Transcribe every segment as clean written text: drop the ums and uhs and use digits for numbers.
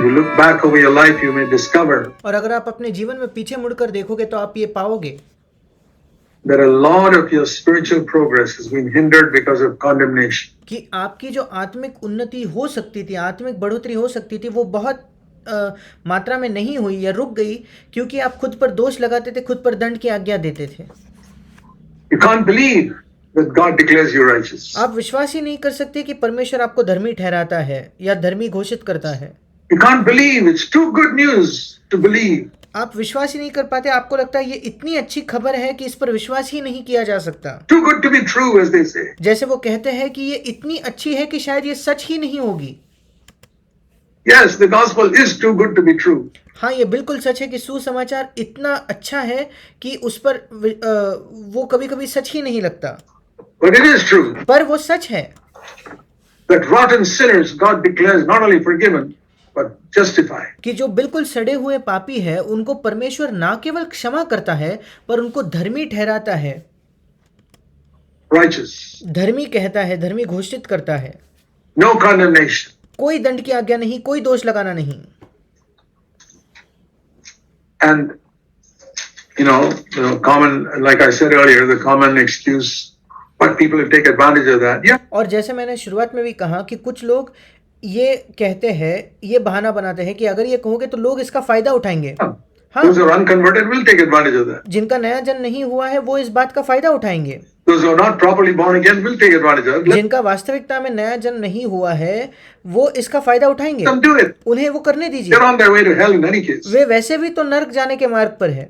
you look back over your life, you may discover और अगर आप अपने जीवन में पीछे मुड़कर देखोगे तो आप ये पाओगे that a lot of your spiritual progress has been hindered because of condemnation. कि आपकी जो आत्मिक उन्नति हो सकती थी, आत्मिक बढ़ोतरी हो सकती थी, वो बहुत मात्रा में नहीं हुई या रुक गई क्योंकि आप खुद पर दोष लगाते थे, खुद पर दंड की आज्ञा देते थे। You can't believe that God declares you righteous. आप विश्वास ही नहीं कर सकते कि परमेश्वर आपको धर्मी ठहराता है या धर्मी घोषित करता है। You can't believe, it's too good news to believe. आप विश्वास ही नहीं कर पाते, आपको लगता है ये इतनी अच्छी खबर है कि इस पर विश्वास ही नहीं किया जा सकता। Too good to be true, as they say. जैसे वो कहते हैं कि ये इतनी अच्छी है कि शायद ये सच ही नहीं होगी। Yes, the gospel is too good to be true. हाँ, ये बिल्कुल सच है कि सुसमाचार इतना अच्छा है कि उस पर वो कभी-कभी सच ही नहीं लगता। But it is true पर वो सच है that rotten sinners God declares not only forgiven but justified. कि जो बिल्कुल सड़े हुए पापी है उनको परमेश्वर ना केवल क्षमा करता है पर उनको धर्मी ठहराता है, Righteous. धर्मी कहता है, धर्मी घोषित करता है। No condemnation. कोई दंड की आज्ञा नहीं, कोई दोष लगाना नहीं। And common, like I said earlier, the common excuse, but people will take advantage of that. Yeah. और जैसे मैंने शुरुआत में भी कहा कि कुछ लोग ये कहते हैं, ये बहाना बनाते हैं कि अगर ये कहोगे तो लोग इसका फायदा उठाएंगे। हाँ, Those who are unconverted will take advantage of that. जिनका नया जन्म नहीं हुआ है वो इस बात का फायदा उठाएंगे। Those who are not properly born again will take advantage of it. Let जिनका वास्तविकता में नया जन्म नहीं हुआ है वो इसका फायदा उठाएंगे। them do it. उन्हें वो करने दीजिए, They're on their way to hell in any case. वे वैसे भी तो नर्क जाने के मार्ग पर है।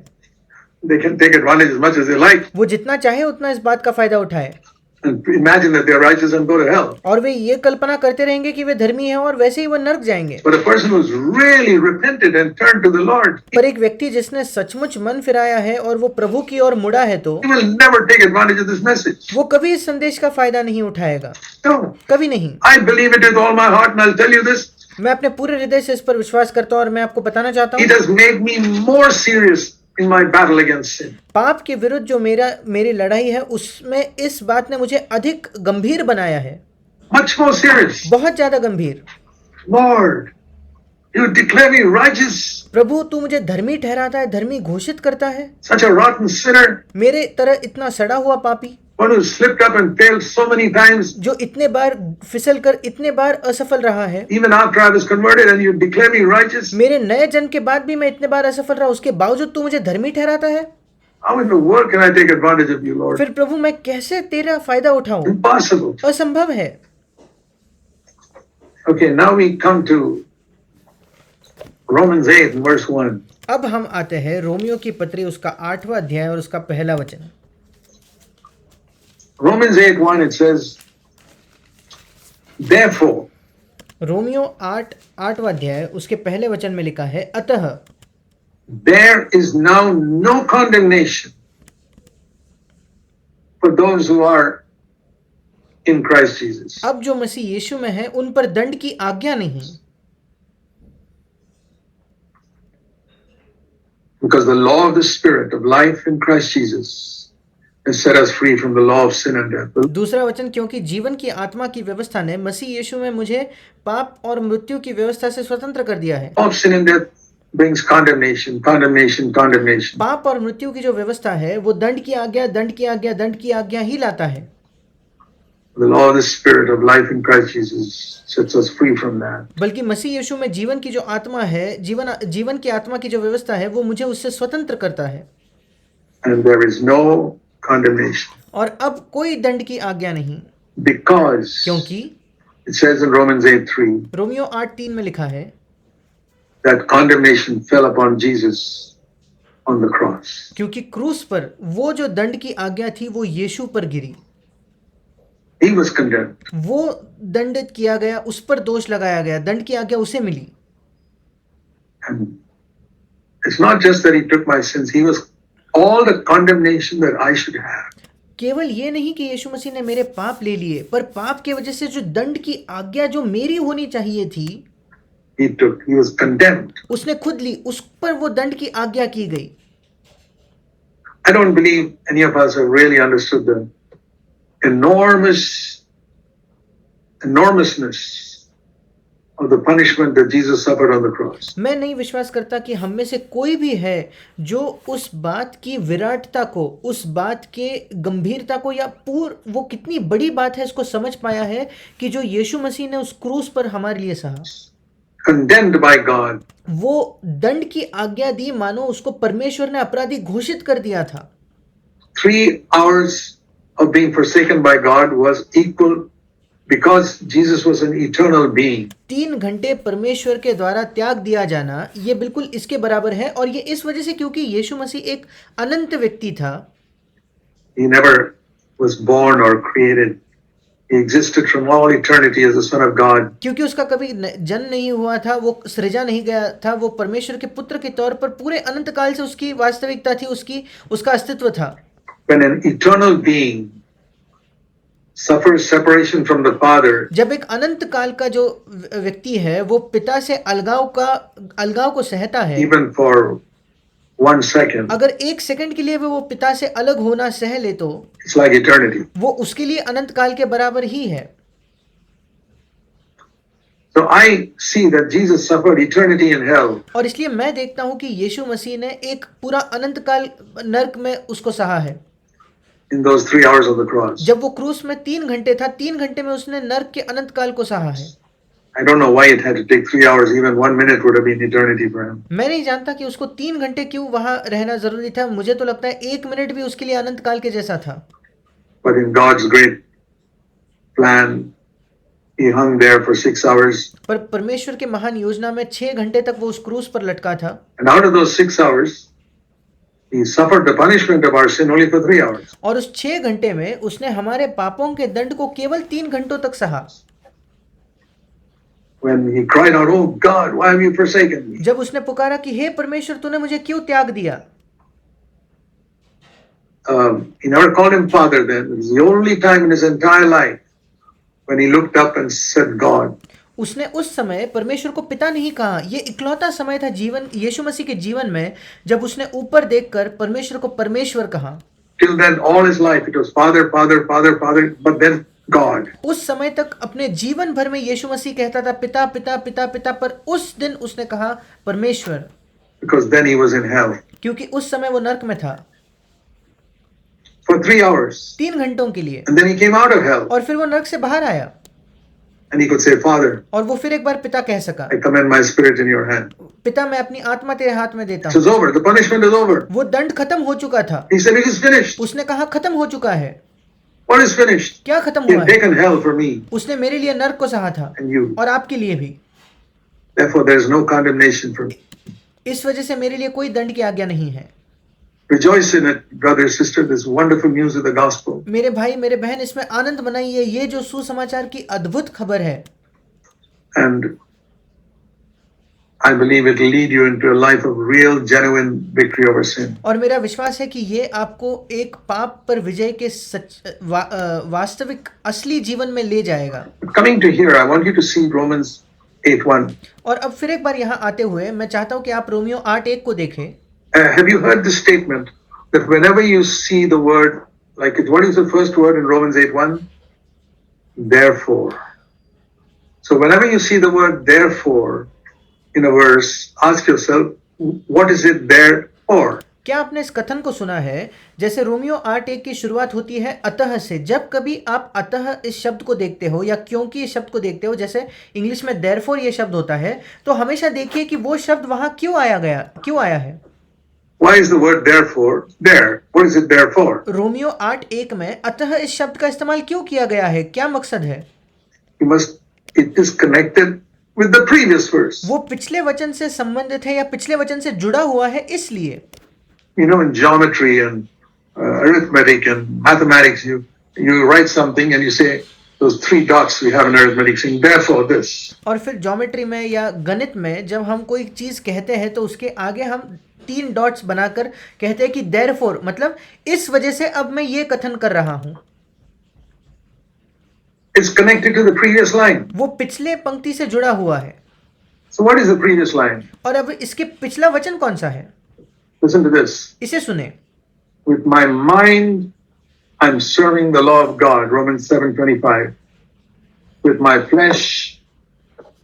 They can take advantage as much as they like वो जितना चाहे उतना इस बात का फायदा उठाए and imagine that they're righteous and go to hell. और वे ये कल्पना करते रहेंगे कि वे धर्मी हैं और वैसे ही वो नर्क जाएंगे। But a person who's really repented and turned to the Lord, पर एक व्यक्ति जिसने सचमुच मन फिराया है और वो प्रभु की ओर मुड़ा है तो he will never take advantage of this message. वो कभी इस संदेश का फायदा नहीं उठाएगा, No. कभी नहीं। I believe it with all my heart and I'll tell you this. मैं अपने पूरे हृदय से इस पर विश्वास करता हूँ और मैं आपको बताना चाहता It हूँ has made me more serious in my battle against sin. पाप के विरुद्ध जो मेरी लड़ाई है उसमें इस बात ने मुझे अधिक गंभीर बनाया है, Much more serious. बहुत ज्यादा गंभीर। Lord, you declare me righteous, प्रभु तू मुझे धर्मी ठहराता है, धर्मी घोषित करता है, such a rotten sinner, मेरे तरह इतना सड़ा हुआ पापी one who slipped up and failed so many times, जो इतने बार फिसल कर इतने बार असफल रहा है। even after I was converted, and you declare me righteous. मेरे नए जन्म के बाद भी मैं इतने बार असफल रहा, उसके बावजूद तू मुझे धर्मी ठहराता है। How in the world can I take advantage of you, Lord? फिर प्रभु मैं कैसे तेरा फायदा उठाऊं? Impossible. असंभव है। Okay, now we come to Romans 8 and verse 1. अब हम आते हैं रोमियो की पत्री उसका 8वां अध्याय और उसका पहला वचन। Romans 8:1 it says, therefore, Romeo 8वां अध्याय उसके पहले वचन में लिखा है, अतः there is now no condemnation for those who are in Christ Jesus. अब जो मसीह यीशु में है उन पर दंड की आज्ञा नहीं, Because the law of the Spirit of life in Christ Jesus has set us free from the law of sin and death. दूसरा वचन, क्योंकि जीवन की आत्मा की व्यवस्था ने मसीह यीशु में मुझे पाप और मृत्यु की व्यवस्था से स्वतंत्र कर दिया है। The law of sin and death brings condemnation, condemnation, condemnation. पाप और मृत्यु की जो व्यवस्था है वो दंड की आज्ञा, दंड की आज्ञा, दंड की आज्ञा ही लाता है। The law of the Spirit of life in Christ Jesus sets us free from that. बल्कि मसीह यीशु में जीवन की जो आत्मा है, जीवन की आत्मा की जो व्यवस्था है वो मुझे उससे स्वतंत्र करता है। And there is no condemnation. और अब कोई दंड की आज्ञा नहीं, Because क्योंकि it says in Romans 8:3 Romeo 8:3 में लिखा है that condemnation fell upon Jesus on the cross. क्योंकि क्रूस पर वो जो दंड की आज्ञा थी वो यीशु पर गिरी, He was condemned. वो दंडित किया गया, उस पर दोष लगाया गया, दंड की आज्ञा उसे मिली। And it's not just that he took my sins, he was all the condemnation that I should have. केवल ये नहीं कि यीशु मसीह ने मेरे पाप ले लिए, पर पाप के वजह से जो दंड की आज्ञा जो मेरी होनी चाहिए थी He was condemned. उसने खुद ली, उस पर वो दंड की आज्ञा की गई। I don't believe any of us have really understood the enormousness of the punishment that Jesus suffered on the cross. मैं नहीं विश्वास करता कि हम में से कोई भी है जो उस बात की विराटता को, उस बात के गंभीरता को, या वो कितनी बड़ी बात है इसको समझ पाया है कि जो यीशु मसीह ने उस क्रूस पर हमारे लिए सहा, Condemned by God, वो दंड की आज्ञा दी, मानो उसको परमेश्वर ने अपराधी घोषित कर दिया था। 3 hours of being forsaken by God was equal because Jesus was an eternal being. 3 घंटे परमेश्वर के द्वारा त्याग दिया जाना ये बिल्कुल इसके बराबर है, और ये इस वजह से क्योंकि यीशु मसीह एक अनंत व्यक्ति था। He never was born or created. He existed from all eternity as the Son of God. क्योंकि उसका कभी जन्म नहीं हुआ था, वो सृजा नहीं गया था, वो परमेश्वर के पुत्र के तौर पर पूरे अनंत काल से उसकी वास्तविकता थी, उसका अस्तित्व था। When an eternal being suffers separation from the Father, जब एक अनंत काल का जो व्यक्ति है वो पिता से अलगाव को सहता है, even for 1 second, अगर 1 सेकंड के लिए वो पिता से अलग होना सह ले तो it's like eternity. वो उसके लिए अनंत काल के बराबर ही है। So I see that Jesus suffered eternity in hell. और इसलिए मैं देखता हूं कि यीशु मसीह ने एक पूरा अनंत काल नरक में उसको सहा है। In those 3 hours of the cross. जब वो क्रूस में 3 घंटे था, 3 घंटे में उसने नरक के अनंत काल को सहा है। I don't know why it had to take 3 hours. Even 1 minute would have been eternity for him. मैं नहीं जानता कि उसको 3 घंटे क्यों वहां रहना जरूरी था। मुझे तो लगता है 1 मिनट भी उसके लिए अनंत काल के जैसा था। But in God's great plan, he hung there for 6 hours. पर परमेश्वर के महान योजना में 6 घंटे तक वो उस क्रूस पर लटका था। And out of those 6 hours, he suffered the punishment of our sin only for 3 hours. और उस 6 घंटे में उसने हमारे पापों के दंड को केवल 3 घंटों तक सहा। When he cried out, "Oh God, why have you forsaken me?" जब उसने पुकारा कि हे परमेश्वर, तूने मुझे क्यों त्याग दिया। He never called him Father then. It was the only time in his entire life when he looked up and said, "God." उसने उस समय परमेश्वर को पिता नहीं कहा। ये इकलौता समय था यीशु मसीह के जीवन में जब उसने ऊपर देखकर परमेश्वर को परमेश्वर कहा। Till then, all his life it was Father, Father, Father, Father, but then God. उस समय तक अपने जीवन भर में यीशु मसीह कहता था पिता पिता पिता पिता, पर उस दिन उसने कहा परमेश्वर, Because then he was in hell क्योंकि उस समय वो नरक में था for 3 hours. 3 घंटों के लिए, And then he came out of hell और फिर वो नरक से बाहर आया and he could say, "Father, और वो फिर एक बार पिता कह सका, I commend my spirit in your hand." पिता मैं अपनी आत्मा तेरे हाथ में देता It हूँ। is over. The punishment is over. वो दंड खत्म हो चुका था। He said, "It is finished." उसने कहा खत्म हो चुका है। What is finished? क्या खत्म He हुआ had है? taken hell for me उसने मेरे लिए नरक को सहा था and you. और आपके लिए भी। Therefore, there is no condemnation for me. इस वजह से मेरे लिए कोई दंड की आज्ञा नहीं है। Rejoice in it, brother, sister. This wonderful news of the gospel. मेरे भाई मेरे बहन, इसमें आनंद मनाइए। ये जो सुसमाचार की अद्भुत खबर है, And I believe it will lead you into a life of real, genuine victory over sin. और मेरा विश्वास है कि ये आपको एक पाप पर विजय के वास्तविक असली जीवन में ले जाएगा। But coming to here, I want you to see Romans 8:1. और अब फिर एक बार यहाँ आते हुए मैं चाहता हूँ कि आप रोमियो 8:1 को देखें। Have you heard this statement that whenever you see the word, like what is the first word in Romans 8:1? Therefore. So whenever you see the word therefore in a verse, ask yourself, what is it there for? क्या आपने इस कथन को सुना है? जैसे Romeo 8:1 की शुरुआत होती है अतः से। जब कभी आप अतः इस शब्द को देखते हो या क्योंकि इस शब्द को देखते हो, जैसे इंग्लिश में therefore ये शब्द होता है, तो हमेशा देखिए कि वो शब्द वहां क्यों आया है। Why is the word therefore there? What is it there for? Romeo 8:1 में अतः इस शब्द का इस्तेमाल क्यों किया गया है? क्या मकसद है? It is connected with the previous verse. वो पिछले वचन से संबंधित है या पिछले वचन से जुड़ा हुआ है, इसलिए। You know, in geometry and arithmetic and mathematics, you write something and you say those 3 dots we have in arithmetic, saying therefore this. और फिर ज्योमेट्री में या गणित में जब हम कोई चीज कहते हैं तो उसके आगे हम 3 डॉट्स बनाकर कहते हैं कि therefore, मतलब इस वजह से अब मैं ये कथन कर रहा हूं। It's connected to the previous line. वो पिछले पंक्ति से जुड़ा हुआ है। So what is the previous line? और अब इसके पिछला वचन कौन सा है? Listen to this. इसे सुने। With my mind, I'm serving the law of God, Romans 7:25. With my flesh,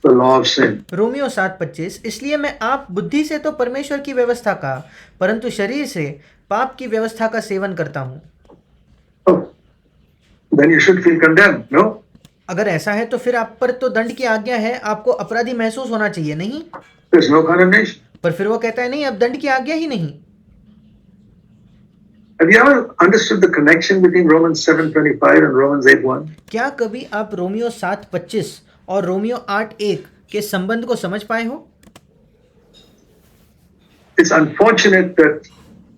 the law of sin. Romeo 7:25 इसलिए मैं आप बुद्धि से तो परमेश्वर की व्यवस्था का परंतु शरीर से पाप की व्यवस्था का सेवन करता हूँ। Oh, then you should feel condemned, no? अगर ऐसा है तो फिर आप पर तो दंड की आज्ञा है, आपको अपराधी महसूस होना चाहिए, नहीं? There's no condemnation. पर फिर वो कहता है नहीं, अब दंड की आज्ञा ही नहीं। Have you ever understood the connection between Romans 7:25 and Romans 8:1? क्या कभी आप रोमियो 7:25 और रोमियो 8:1 के संबंध को समझ पाए हो? It's unfortunate that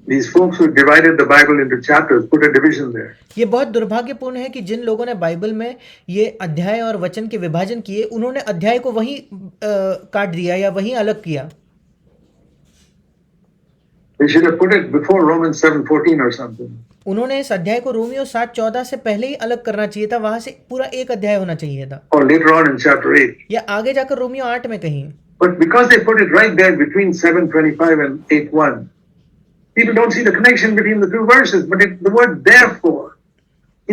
these folks who divided the Bible into chapters put a division there. ये बहुत दुर्भाग्यपूर्ण है कि जिन लोगों ने बाइबल में ये अध्याय और वचन के विभाजन किए, उन्होंने अध्याय को वहीं काट दिया या वहीं अलग किया। They should have put it before Romans 7:14 or something. उन्होंने इस अध्याय को रोमियो 7:14 से पहले ही अलग करना चाहिए था, वहां से पूरा एक अध्याय होना चाहिए था, Or later on in chapter 8. या आगे जाकर रोमियो 8 में कहीं। But because they put it right there between 7:25 and 8:1, people don't see the connection between the two verses, but the word therefore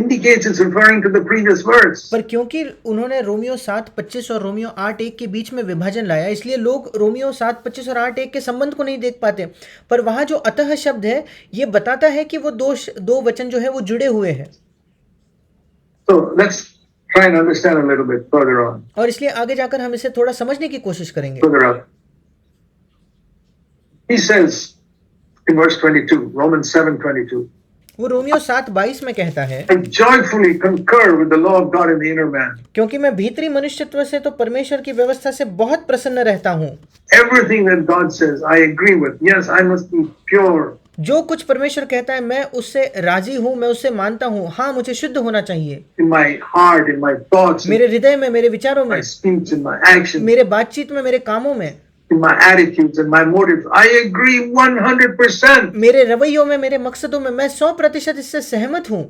indicates it's referring to the previous verse. पर क्योंकि उन्होंने Romeo 7:25 और Romeo 8:1 के बीच में विभाजन लाया, इसलिए लोग रोमियो 7:25 और 8:1 के संबंध को नहीं देख पाते। पर वहां जो अतः शब्द है, ये बताता है कि वो दो वचन जो है वो जुड़े हुए हैं। So let's try and understand a little bit further on. और इसलिए आगे जाकर हम इसे थोड़ा समझने की कोशिश करेंगे। Further up. He says in verse 22, Romans 7:22, वो रोमियो 7:22 में कहता है, I joyfully concur with the law of God in the inner man. क्योंकि मैं भीतरी मनुष्यत्व से तो परमेश्वर की व्यवस्था से बहुत प्रसन्न रहता हूँ। Everything that God says, I agree with. Yes, I must be pure. जो कुछ परमेश्वर कहता है, मैं उससे राजी हूँ, मैं उससे मानता हूँ। हाँ, मुझे शुद्ध होना चाहिए। In my heart, in my thoughts, in मेरे हृदय में, मेरे विचारों में, my speech, in my actions, मेरे बातचीत में, मेरे कामों में, in my attitudes and my motives. I agree 100% मेरे रवैयों में, मेरे मकसदों में मैं 100% इससे सहमत हूँ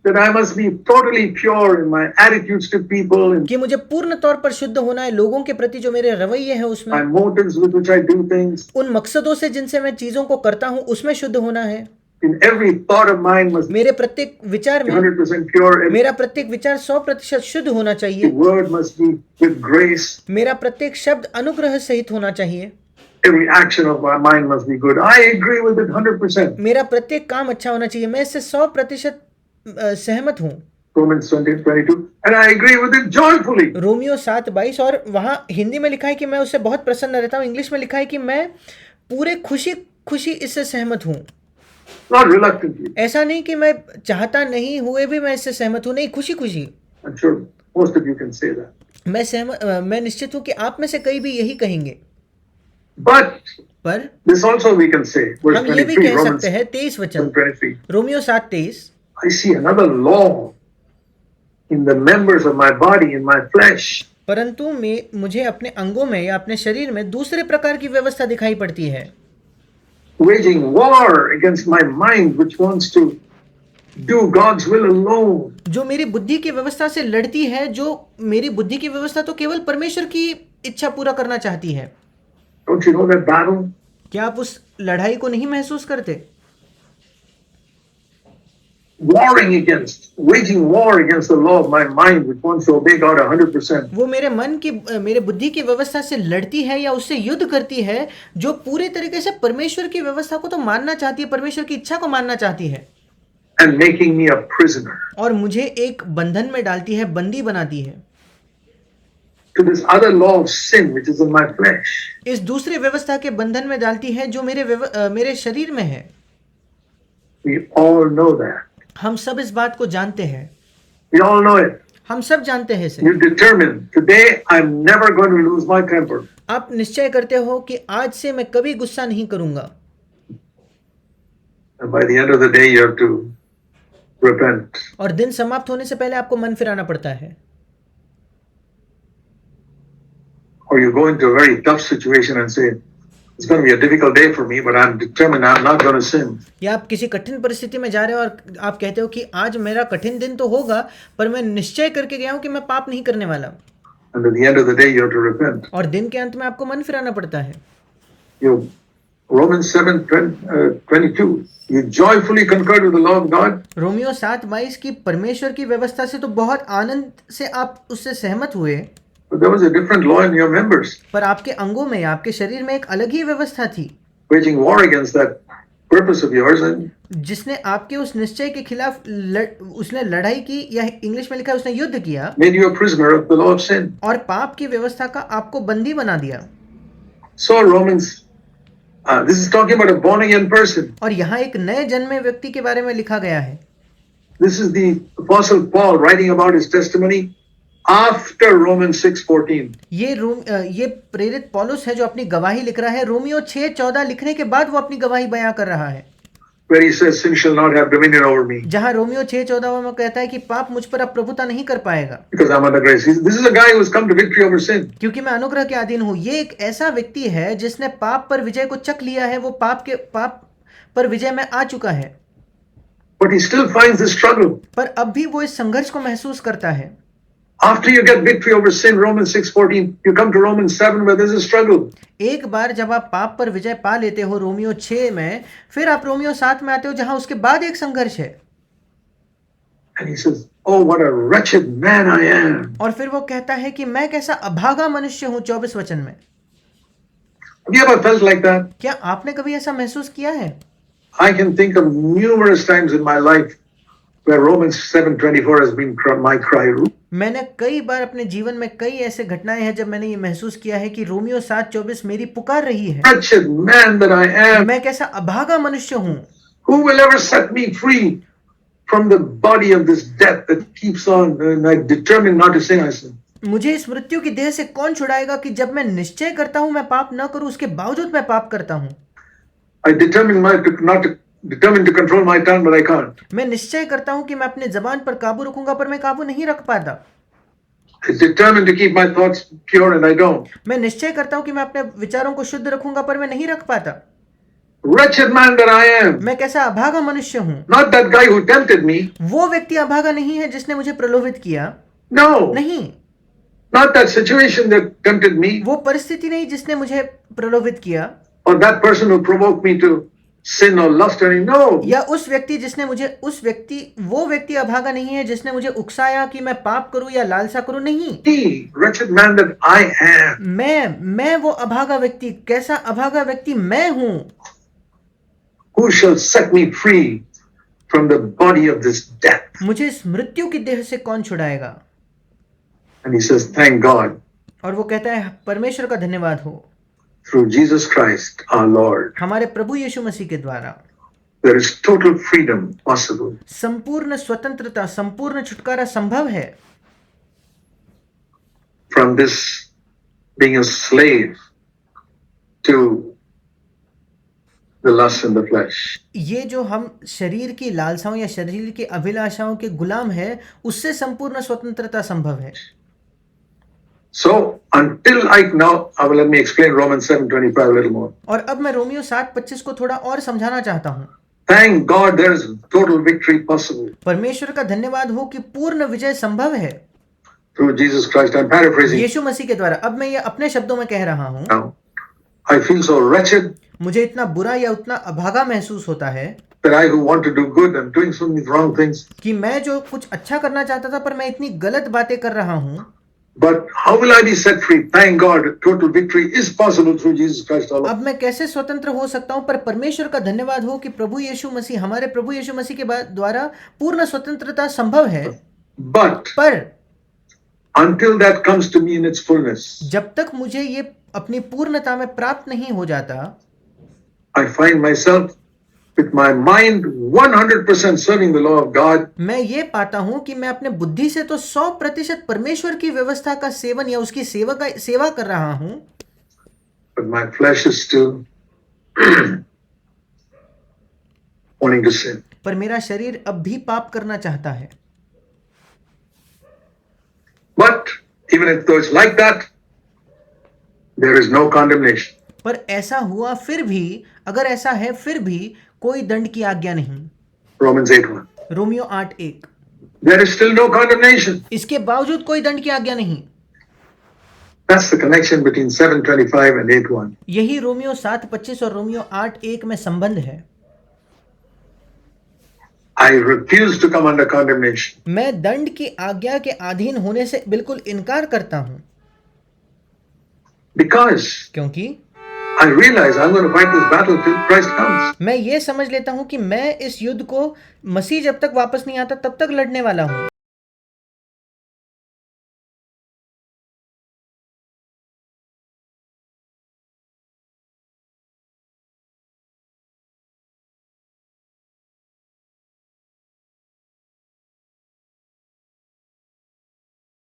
that I must be totally pure in my attitudes to people, in कि मुझे पूर्ण तौर पर शुद्ध होना है लोगों के प्रति, जो मेरे रवैये हैं उसमें, my motives with which I do things. उन मकसदों से जिनसे मैं चीजों को करता हूँ उसमें शुद्ध होना है। In every thought of mine must be मेरे प्रत्येक विचार में 100% pure. And मेरा प्रत्येक विचार 100% शुद्ध होना the चाहिए। word must be with grace. मेरा प्रत्येक शब्द अनुग्रह सहित होना चाहिए। Every action of my mind must be good. I agree with it 100%. मेरा प्रत्येक काम अच्छा होना चाहिए, मैं इससे 100% सहमत हूँ। Romans 20:22, and I agree with it joyfully. Romeo 7:22, और वहाँ हिंदी में लिखा है कि मैं उससे बहुत प्रसन्न रहता हूँ। इंग्लिश में लिखा है कि मैं पूरे खुशी इससे सहमत हूँ। Not reluctantly. ऐसा नहीं कि मैं चाहता नहीं हुए भी मैं इससे सहमत हूँ, नहीं, खुशी। I'm sure most of you can say that. मैं निश्चित हूँ कि आप में से कई भी यही कहेंगे। But पर this also we can say. Verse हम ये भी 23, कह Romans सकते हैं, 23 वचन 23. Romeo 7:23, I see another law in the members of my body, in my flesh. परंतु मुझे अपने अंगों में या अपने शरीर में दूसरे प्रकार की व्यवस्था दिखाई पड़ती है, Waging war against my mind, which wants to do God's will alone. जो मेरी बुद्धि की व्यवस्था से लड़ती है, जो मेरी बुद्धि की व्यवस्था तो केवल परमेश्वर की इच्छा पूरा करना चाहती है। Don't you know that battle? क्या आप उस लड़ाई को नहीं महसूस करते? Waging war against the law of my mind, which wants to obey God 100%. वो मेरे बुद्धि की व्यवस्था से लड़ती है या उससे युद्ध करती है, जो पूरे तरीके से परमेश्वर की व्यवस्था को तो मानना चाहती है, परमेश्वर की इच्छा को मानना चाहती है, And making me a prisoner और मुझे एक बंधन में डालती है, बंदी बनाती है, to this other law of sin, which is in my flesh. इस दूसरी व्यवस्था के बंधन में डालती है जो मेरे शरीर में है। We all know that. हम सब इस बात को जानते हैं, We all know it. हम सब जानते हैं इसे। You determine, today I'm never going to lose my temper. आप निश्चय करते हो कि आज से मैं कभी गुस्सा नहीं करूंगा, And by the end of the day, you have to repent. और दिन समाप्त होने से पहले आपको मन फिराना पड़ता है। Or you go into a very tough situation and say, it's going to be a difficult day for me, but I'm determined I'm not going to sin. या आप किसी कठिन परिस्थिति में जा रहे हो और आप कहते हो कि आज मेरा कठिन दिन तो होगा, पर मैं निश्चय करके गया हूं कि मैं पाप नहीं करने वाला। And at the end of the day, you have to repent. और दिन के अंत में आपको मन फिराना पड़ता है। Romans 7:22. You joyfully concurred with the law of God. Romeo 7:22 की परमेश्वर की व्यवस्था से तो बहुत आनंद से आप उससे सहमत हुए, But there was a different law in your members, पर आपके अंगों में, आपके शरीर में एक अलग ही व्यवस्था थी, waging war against that purpose of yours, and जिसने आपके उस निश्चय के खिलाफ उसने लड़ाई की, या इंग्लिश में लिखा है उसने युद्ध किया, made you a prisoner of the law of sin. और पाप की व्यवस्था का आपको बंदी बना दिया. So Romans, this is talking about a born again person. और यहाँ एक नए जन्मे व्यक्ति के बारे में लिखा गया है. This is the Apostle Paul writing about his testimony after Romans 6:14. ये प्रेरित पौलुस है जो अपनी गवाही लिख रहा है. रोमियो 6:14 लिखने के बाद वो अपनी गवाही बयां कर रहा है, Where he says, sin shall not have dominion over me, जहां रोमियो 6:14 में कहता है कि पाप मुझ पर अब प्रभुता नहीं कर पाएगा, because I'm under grace. This is a guy who has come to victory over sin. क्योंकि मैं अनुग्रह के अधीन हूं. ये एक ऐसा व्यक्ति है जिसने पाप पर विजय को चख लिया है. वो पाप पर विजय में आ चुका है, But he still finds this struggle. पर अब भी वो इस संघर्ष को महसूस करता है. After you get victory over sin, Romans 6:14, you come to Romans 7 where there's a struggle. एक बार जब आप पाप पर विजय पा लेते हो रोमियो 6 में, फिर आप रोमियो 7 में आते हो जहां उसके बाद एक संघर्ष है. And he says, oh, what a wretched man I am. और फिर वो कहता है कि मैं कैसा अभागा मनुष्य हूं. 24 वचन में. Have you ever felt like that? क्या आपने कभी ऐसा महसूस किया है? I can think of numerous times in my life where Romans 7:24 has been my cry. मैंने कई बार अपने जीवन में कई ऐसे घटनाएं हैं जब मैंने ये महसूस किया है कि रोमियो 7:24 मेरी पुकार रही है. Wretched man that I am. मैं कैसा अभागा मनुष्य हूं. Who will ever set me free from the body of this death that keeps on, and I determined not to sin, I sin. मुझे इस मृत्यु की देह से कौन छुड़ाएगा कि जब मैं निश्चय करता हूं मैं पाप न करूं, उसके बावजूद मैं पाप करता हूं. I determined to control my tongue, but I can't. मैं निश्चय करता हूं कि मैं अपने जबान पर काबू रखूंगा, पर मैं काबू नहीं रख पाता. I determined to keep my thoughts pure, and I don't. मैं निश्चय करता हूं कि मैं अपने विचारों को शुद्ध रखूंगा, पर मैं नहीं रख पाता. Wretched man that I am. मैं कैसा अभागा मनुष्य हूं. Not that guy who tempted me. वो व्यक्ति अभागा नहीं है जिसने मुझे प्रलोभित किया. No. नहीं. Not that situation that tempted me. वो परिस्थिति नहीं जिसने मुझे प्रलोभित किया. Or that person who provoked me to sin or lust or anything. No. या उस व्यक्ति जिसने मुझे वो व्यक्ति अभागा नहीं है जिसने मुझे उकसाया कि मैं पाप करूं या लालसा करूं. नहीं. He, wretched man that I am. मैं वो अभागा व्यक्ति, कैसा अभागा व्यक्ति मैं हूं. Who shall set me free from the body of this death? मुझे इस मृत्यु की देह से कौन छुड़ाएगा. And he says, thank God. और वो कहता है परमेश्वर का धन्यवाद हो. Through Jesus Christ our Lord. हमारे प्रभु यीशु मसीह के द्वारा There is total freedom possible. संपूर्ण स्वतंत्रता, संपूर्ण छुटकारा संभव है. From this being a slave to the lust and the flesh. ये जो हम शरीर की लालसाओं या शरीर की अभिलाषाओं के गुलाम है, उससे संपूर्ण स्वतंत्रता संभव है. So until let me explain Romans 7:25 a little more. और अब मैं रोमियो 7:25 को थोड़ा और समझाना चाहता हूँ. Thank God there is total victory possible. परमेश्वर का धन्यवाद हो कि पूर्ण विजय संभव है. Through Jesus Christ, I'm paraphrasing. यीशु मसीह के द्वारा. अब मैं ये अपने शब्दों में कह रहा हूँ. Now, I feel so wretched. मुझे इतना बुरा या उतना अभागा महसूस होता है that I who want to do good, I'm doing so many wrong things. कि मैं जो कुछ अच्छा करना चाहता था पर मैं इतनी गलत बातें कर रहा हूँ. But how will I be set free? Thank God, total victory is possible through Jesus Christ our Lord. अब मैं कैसे स्वतंत्र हो सकता हूँ. पर परमेश्वर का धन्यवाद हो कि प्रभु यीशु मसीह, हमारे प्रभु यीशु मसीह के द्वारा पूर्ण स्वतंत्रता संभव है. But पर until that comes to me in its fullness, जब तक मुझे ये अपनी पूर्णता में प्राप्त नहीं हो जाता, I find myself with my mind 100% serving the law of God. मैं ये पाता हूं कि मैं अपने बुद्धि से तो 100% परमेश्वर की व्यवस्था का सेवन या उसकी सेवा कर रहा हूं. But my flesh is still wanting to sin. पर मेरा शरीर अब भी पाप करना चाहता है. But even though it's like that, there is no condemnation. पर ऐसा हुआ फिर भी, अगर ऐसा है फिर भी कोई दंड की आज्ञा नहीं. Romans 8:1. Romeo 8:1. There is still no condemnation. इसके बावजूद कोई दंड की आज्ञा नहीं. That's the connection between 7:25 and 8:1. यही रोमियो 7:25 और रोमियो 8:1 में संबंध है. I refuse to come under condemnation. मैं दंड की आज्ञा के अधीन होने से बिल्कुल इनकार करता हूं. Because क्योंकि I realize I'm going to fight this battle till Christ comes. मैं ये समझ लेता हूं कि मैं इस युद्ध को मसीह जब तक वापस नहीं आता तब तक लड़ने वाला हूं.